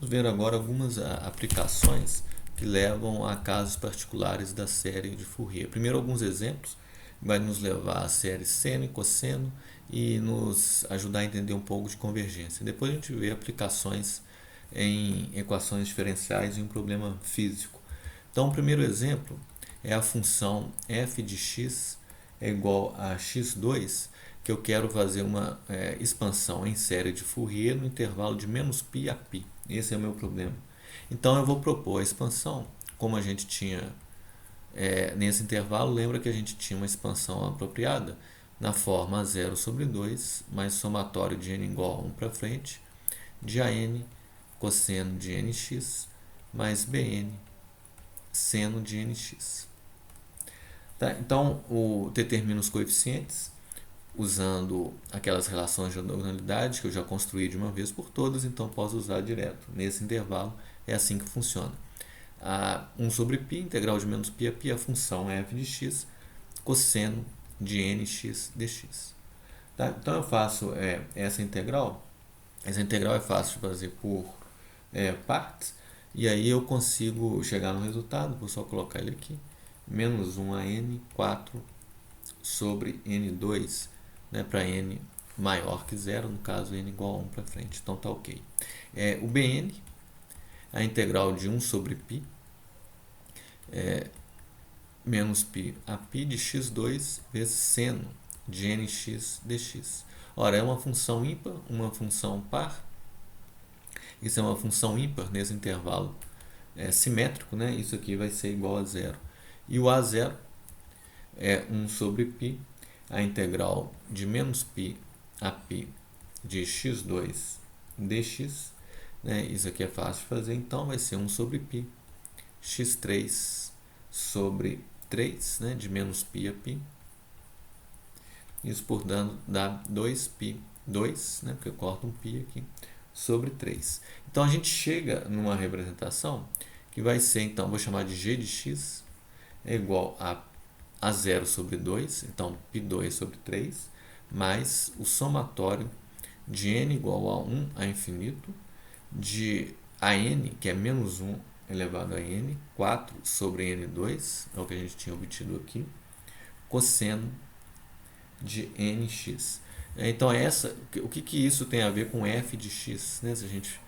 Vamos ver agora algumas aplicações que levam a casos particulares da série de Fourier. Primeiro, alguns exemplos que vai nos levar à série seno e cosseno e nos ajudar a entender um pouco de convergência. Depois a gente vê aplicações em equações diferenciais em um problema físico. Então, o primeiro exemplo é a função f de x é igual a x2, que eu quero fazer uma expansão em série de Fourier no intervalo de menos π a π. Esse é o meu problema. Então eu vou propor a expansão, como a gente tinha nesse intervalo, lembra que a gente tinha uma expansão apropriada na forma A0 sobre 2, mais somatório de n igual a 1 para frente, de AN cosseno de nx, mais BN seno de nx. Tá? Então, determino os coeficientes usando aquelas relações de ortogonalidade que eu já construí de uma vez por todas, então posso usar direto. Nesse intervalo é assim que funciona. 1 sobre π, integral de menos π a π, a função é f de x, cosseno de nx dx. Tá? Então eu faço essa integral. Essa integral é fácil de fazer por partes, e aí eu consigo chegar no resultado. Vou só colocar ele aqui, menos 1 a n, 4 sobre n2, para n maior que zero, no caso n igual a 1 para frente, então tá ok. O Bn, a integral de 1 sobre π, menos π a π de x2 vezes seno de nx dx. Ora, é uma função ímpar, uma função par. Isso é uma função ímpar nesse intervalo simétrico, né? Isso aqui vai ser igual a zero. E o A0 é 1 sobre π, a integral de menos π a π de x2 dx. Isso aqui é fácil de fazer, então vai ser 1 sobre π, x3 sobre 3, de menos π a π. Isso por dá 2π, 2, porque eu corto um π aqui, sobre 3. Então a gente chega numa representação que vai ser, então, vou chamar de g de x é igual a 0 sobre 2, então π2 sobre 3, mais o somatório de n igual a 1 a infinito, de an, que é menos 1 elevado a n, 4 sobre n2, é o que a gente tinha obtido aqui, cosseno de nx. Então, o que isso tem a ver com f de x? Se a gente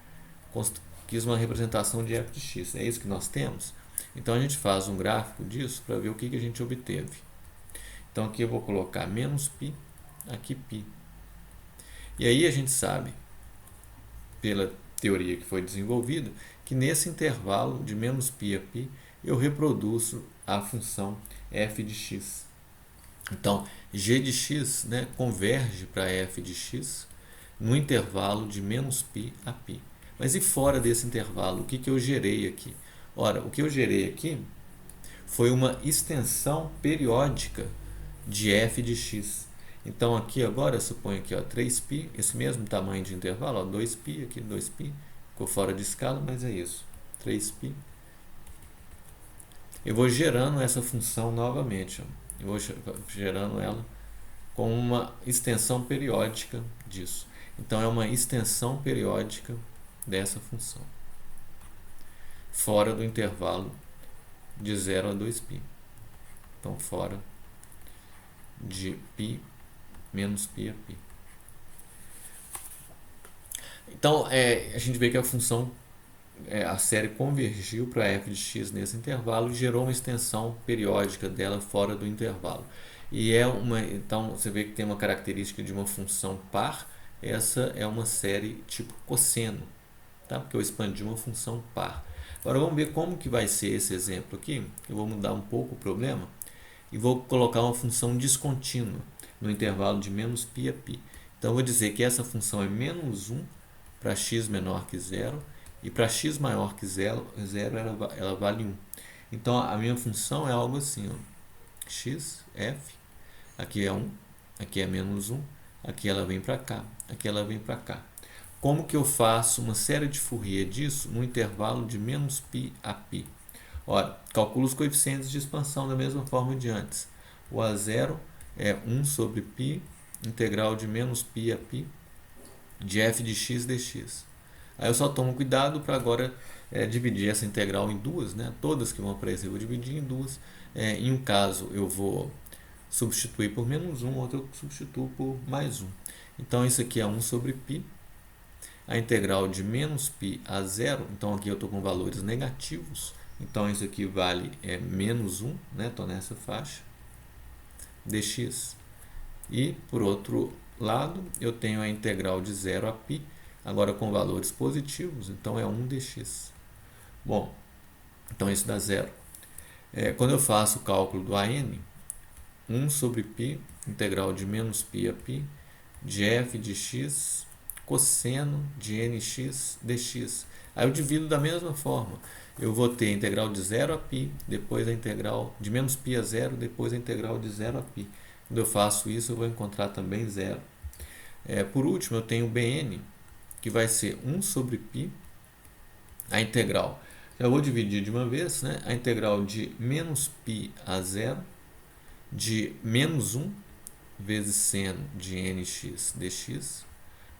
quis uma representação de f de x, é isso que nós temos? Então, a gente faz um gráfico disso para ver o que a gente obteve. Então, aqui eu vou colocar menos π, aqui π. E aí a gente sabe, pela teoria que foi desenvolvida, que nesse intervalo de menos π a π, eu reproduzo a função f de x. Então, g de x converge para f de x no intervalo de menos π a π. Mas e fora desse intervalo, o que eu gerei aqui? Ora, o que eu gerei aqui foi uma extensão periódica de f de x. Então, aqui agora, eu suponho aqui 3π, esse mesmo tamanho de intervalo, 2π, aqui 2π, ficou fora de escala, mas é isso, 3π. Eu vou gerando essa função novamente, eu vou gerando ela com uma extensão periódica disso. Então, é uma extensão periódica dessa função, fora do intervalo de 0 a 2π. Então, fora de π menos π a π. Então, a gente vê que a função, a série convergiu para f de x nesse intervalo e gerou uma extensão periódica dela fora do intervalo. E então, você vê que tem uma característica de uma função par. Essa é uma série tipo cosseno, tá? Porque eu expandi uma função par. Agora vamos ver como que vai ser esse exemplo aqui. Eu vou mudar um pouco o problema e vou colocar uma função descontínua no intervalo de menos π a π. Então eu vou dizer que essa função é menos 1 para x menor que 0 e para x maior que 0 ela vale 1. Então a minha função é algo assim, x, f, aqui é 1, aqui é menos 1, aqui ela vem para cá, aqui ela vem para cá. Como que eu faço uma série de Fourier disso no intervalo de menos π a π? Ora, calculo os coeficientes de expansão da mesma forma de antes. O A0 é 1 sobre π, integral de menos π a π, de f de x dx. Aí eu só tomo cuidado para agora dividir essa integral em duas, né? Todas que vão aparecer eu vou dividir em duas. Em um caso eu vou substituir por menos 1, outro eu substituo por mais 1. Então isso aqui é 1 sobre π. A integral de menos π a zero, então aqui eu estou com valores negativos, então isso aqui vale menos 1, né? Estou nessa faixa, dx. E por outro lado eu tenho a integral de 0 a π, agora com valores positivos, então é 1 dx. Bom, então isso dá zero. Quando eu faço o cálculo do AN, 1 sobre π, integral de menos π a π, de f de x, cosseno de nx dx. Aí eu divido da mesma forma. Eu vou ter a integral de 0 a π, depois a integral de menos π a 0, depois a integral de 0 a π. Quando eu faço isso, eu vou encontrar também zero. Por último, eu tenho o bn, que vai ser 1 sobre π, a integral. Eu vou dividir de uma vez, né? A integral de menos π a 0, de menos 1 vezes seno de nx dx,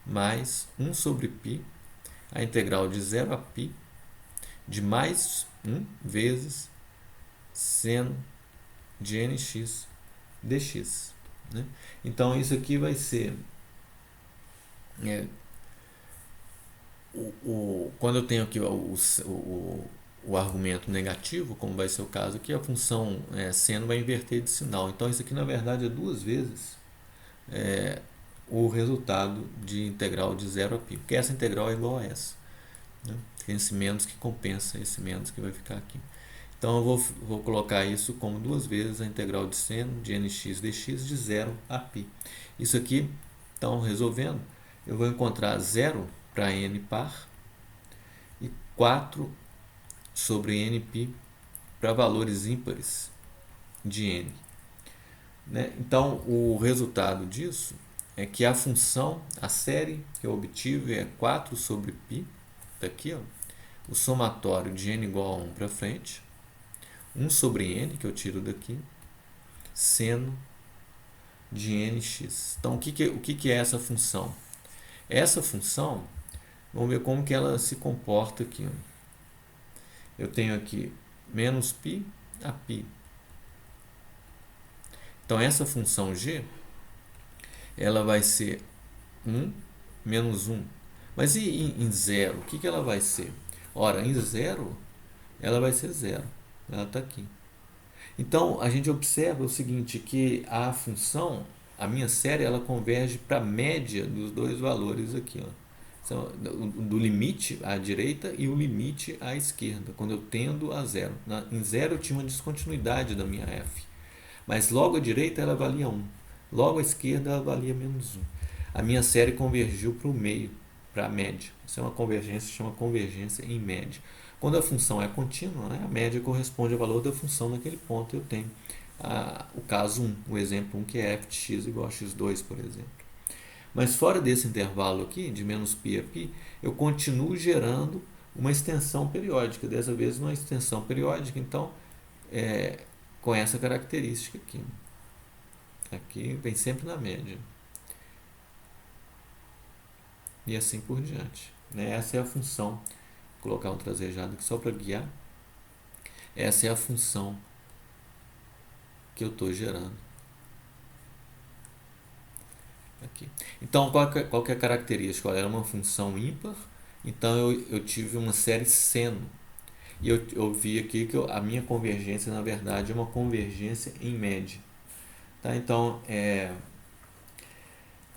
mais 1 sobre π, a integral de 0 a π, de mais 1 vezes seno de nx dx. Né? Então, isso aqui vai ser... quando eu tenho aqui o argumento negativo, como vai ser o caso aqui, a função seno vai inverter de sinal. Então, isso aqui, na verdade, é duas vezes o resultado de integral de 0 a π, porque essa integral é igual a essa. Né? Tem esse menos que compensa esse menos que vai ficar aqui. Então, eu vou colocar isso como duas vezes a integral de seno de nx dx de 0 a π. Isso aqui, então, resolvendo, eu vou encontrar 0 para n par e 4 sobre nπ para valores ímpares de n. Né? Então, o resultado disso é que a função, a série que eu obtive é 4 sobre π, daqui, ó, o somatório de n igual a 1 para frente, 1 sobre n, que eu tiro daqui, seno de nx. Então, o que é essa função? Essa função, vamos ver como que ela se comporta aqui. Eu tenho aqui menos π a π. Então, essa função g, ela vai ser 1 menos 1. Mas e em 0? O que ela vai ser? Ora, em 0, ela vai ser 0. Ela está aqui. Então, a gente observa o seguinte, que a função, a minha série, ela converge para a média dos dois valores aqui, ó. Do limite à direita e o limite à esquerda, quando eu tendo a 0. Em 0 eu tinha uma descontinuidade da minha f, mas logo à direita ela valia 1, logo à esquerda ela valia menos 1. A minha série convergiu para o meio, para a média. Isso é uma convergência, chama convergência em média. Quando a função é contínua, né, a média corresponde ao valor da função naquele ponto. Eu tenho o caso 1, o exemplo 1, que é f de x igual a x2, por exemplo. Mas fora desse intervalo aqui, de menos π a π, eu continuo gerando uma extensão periódica, dessa vez uma extensão periódica, então, com essa característica aqui. Aqui vem sempre na média. E assim por diante. Essa é a função. Vou colocar um tracejado aqui só para guiar. Essa é a função que eu estou gerando. Aqui. Então, qual que é a característica? Olha, era uma função ímpar, então eu tive uma série seno. E eu vi aqui que a minha convergência, na verdade, é uma convergência em média. Tá? Então,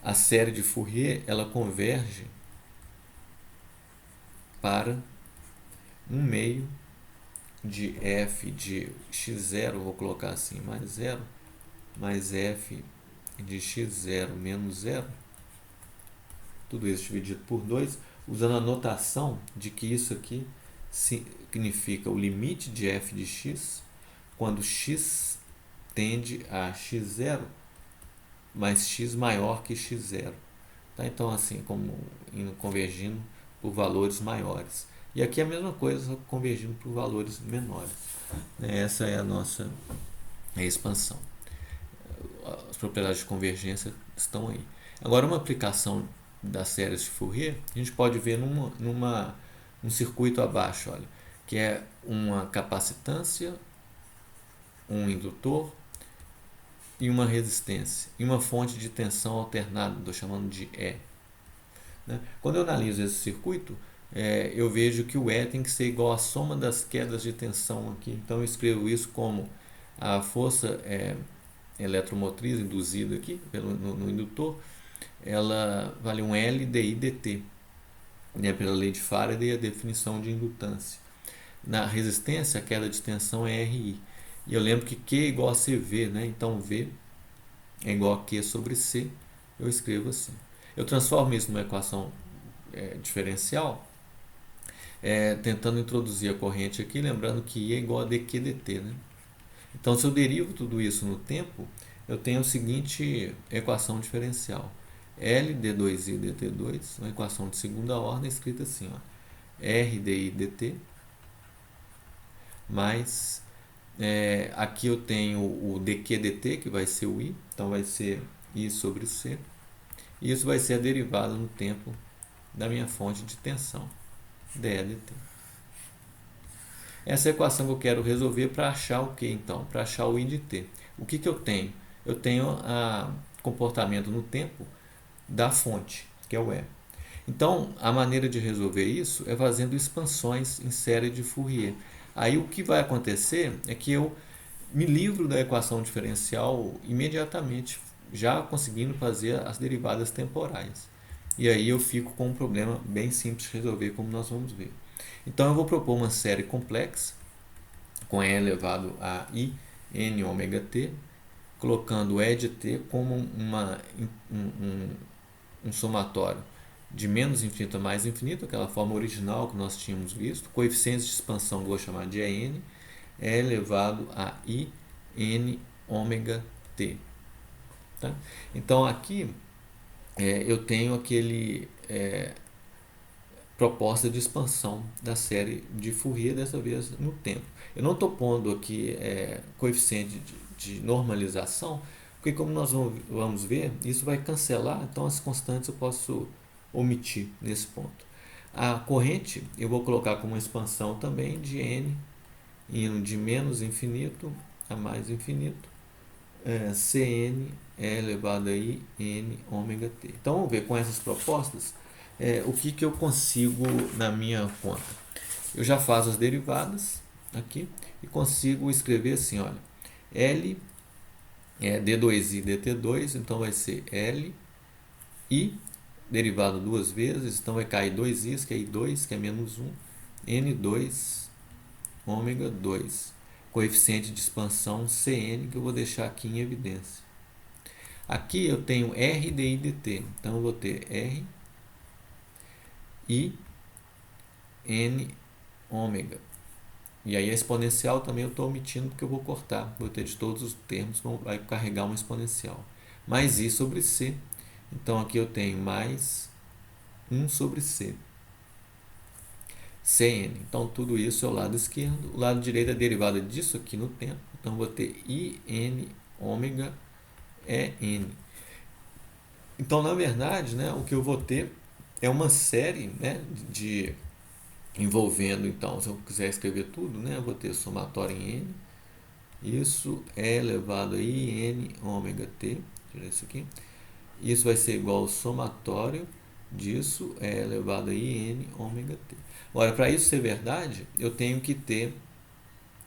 a série de Fourier, ela converge para 1 meio de f de x0, vou colocar assim, mais 0, mais f de x0 menos 0, tudo isso dividido por 2, usando a notação de que isso aqui significa o limite de f de x quando x tende a x0, mais x maior que x0. Tá? Então, assim, como convergindo por valores maiores. E aqui é a mesma coisa, convergindo por valores menores. Essa é a nossa expansão. As propriedades de convergência estão aí. Agora, uma aplicação das séries de Fourier, a gente pode ver um circuito abaixo, olha, que é uma capacitância, um indutor e uma resistência, e uma fonte de tensão alternada, estou chamando de E. Né? Quando eu analiso esse circuito, eu vejo que o E tem que ser igual à soma das quedas de tensão aqui. Então eu escrevo isso como a força eletromotriz induzida aqui no indutor, ela vale um L dI dt, né, pela lei de Faraday, a definição de indutância. Na resistência, a queda de tensão é RI. E eu lembro que Q é igual a CV, né? Então V é igual a Q sobre C. Eu escrevo assim. Eu transformo isso numa equação diferencial, tentando introduzir a corrente aqui, lembrando que I é igual a dQ dt, né? Então, se eu derivo tudo isso no tempo, eu tenho a seguinte equação diferencial. L d2i dt2, uma equação de segunda ordem, escrita assim, ó, R di dt, mais, aqui eu tenho o dq dt, que vai ser o I, então vai ser I sobre C, e isso vai ser a derivada no tempo da minha fonte de tensão, dE dt. Essa é a equação que eu quero resolver para achar o que então? Para achar o I de t. O que eu tenho? Eu tenho o comportamento no tempo da fonte, que é o E. Então, a maneira de resolver isso é fazendo expansões em série de Fourier. Aí o que vai acontecer é que eu me livro da equação diferencial imediatamente, já conseguindo fazer as derivadas temporais. E aí eu fico com um problema bem simples de resolver, como nós vamos ver. Então eu vou propor uma série complexa com E elevado a I n ômega t, colocando E de t como um somatório de menos infinito a mais infinito, aquela forma original que nós tínhamos visto, coeficientes de expansão que eu vou chamar de EN, E elevado a I n ômega t. Tá? Então aqui eu tenho aquele proposta de expansão da série de Fourier, dessa vez no tempo. Eu não estou pondo aqui coeficiente de normalização, porque como nós vamos ver, isso vai cancelar, então as constantes eu posso omitir nesse ponto. A corrente eu vou colocar como expansão também de n, indo de menos infinito a mais infinito, Cn é elevado a I n ômega t. Então vamos ver com essas propostas o que eu consigo na minha conta. Eu já faço as derivadas aqui e consigo escrever assim, olha, L d2i dt2, então vai ser L I derivado duas vezes, então vai cair 2i's, que é I2, que é menos 1, N2 ômega 2, coeficiente de expansão Cn, que eu vou deixar aqui em evidência. Aqui eu tenho R di dt, então eu vou ter R I n ômega. E aí a exponencial também eu estou omitindo porque eu vou cortar, vou ter de todos os termos, vai carregar uma exponencial. Mais I sobre C, então aqui eu tenho mais 1 sobre C. Cn, então tudo isso é o lado esquerdo, o lado direito é a derivada disso aqui no tempo, então eu vou ter I n ômega En. Então na verdade, né, o que eu vou ter é uma série, né, envolvendo, então, se eu quiser escrever tudo, né, eu vou ter somatório em N, isso é elevado a I n ômega t, tirar isso aqui, isso vai ser igual ao somatório disso é elevado a I n ômega t. Agora, para isso ser verdade, eu tenho que ter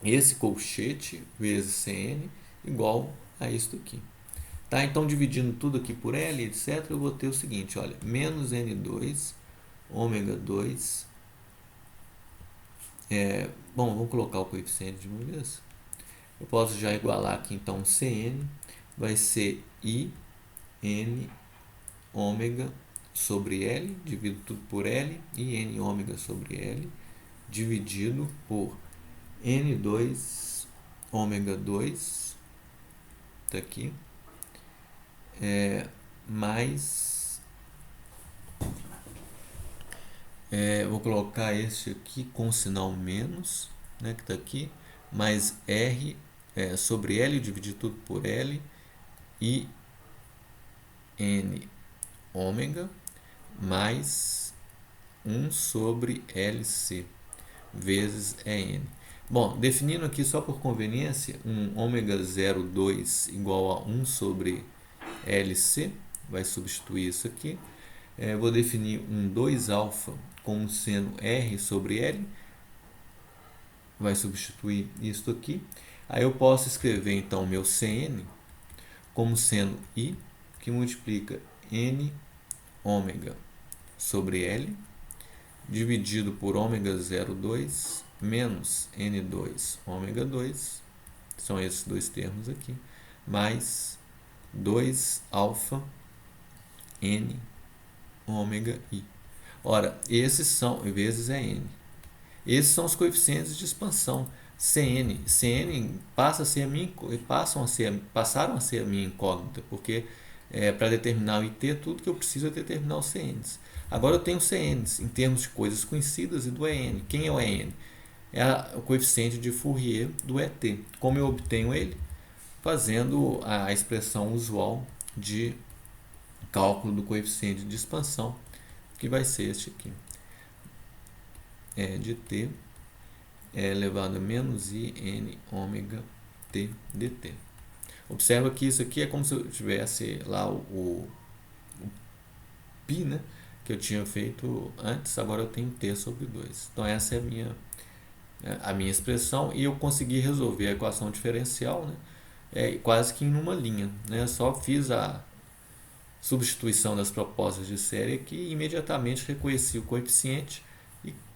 esse colchete vezes Cn igual a isso aqui. Tá? Então, dividindo tudo aqui por L, etc., eu vou ter o seguinte, olha, menos N2, ômega 2, bom, vamos colocar o coeficiente de uma vez. Eu posso já igualar aqui, então, Cn vai ser I n ômega sobre L, divido tudo por L, I n ômega sobre L, dividido por N2 ômega 2, tá aqui, mais, vou colocar este aqui com sinal menos, né, que está aqui, mais R sobre L, dividir tudo por L, I n ômega, mais 1 sobre LC vezes EN. Bom, definindo aqui só por conveniência, um ômega 0,2 igual a 1 sobre LC, vai substituir isso aqui. Vou definir um 2α como sendo R sobre L, vai substituir isso aqui. Aí eu posso escrever então meu Cn como sendo I, que multiplica N ômega sobre L, dividido por ômega 0,2 menos N2 ômega 2, são esses dois termos aqui, mais 2α N ômega I. Ora, esses são, vezes é N. Esses são os coeficientes de expansão. Cn passaram a ser a minha incógnita, porque para determinar o IT, tudo que eu preciso é determinar os Cns. Agora eu tenho Cns em termos de coisas conhecidas e do EN. Quem é o EN? É o coeficiente de Fourier do ET. Como eu obtenho ele? Fazendo a expressão usual de cálculo do coeficiente de expansão, que vai ser este aqui. De t elevado a menos i n ômega t dt. Observa que isso aqui é como se eu tivesse lá o π, né, que eu tinha feito antes, agora eu tenho t sobre 2. Então essa é a minha expressão, e eu consegui resolver a equação diferencial, né, quase que em uma linha, né? Só fiz a substituição das propostas de série aqui e imediatamente reconheci o coeficiente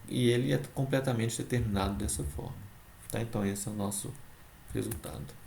e ele é completamente determinado dessa forma. Tá? Então esse é o nosso resultado.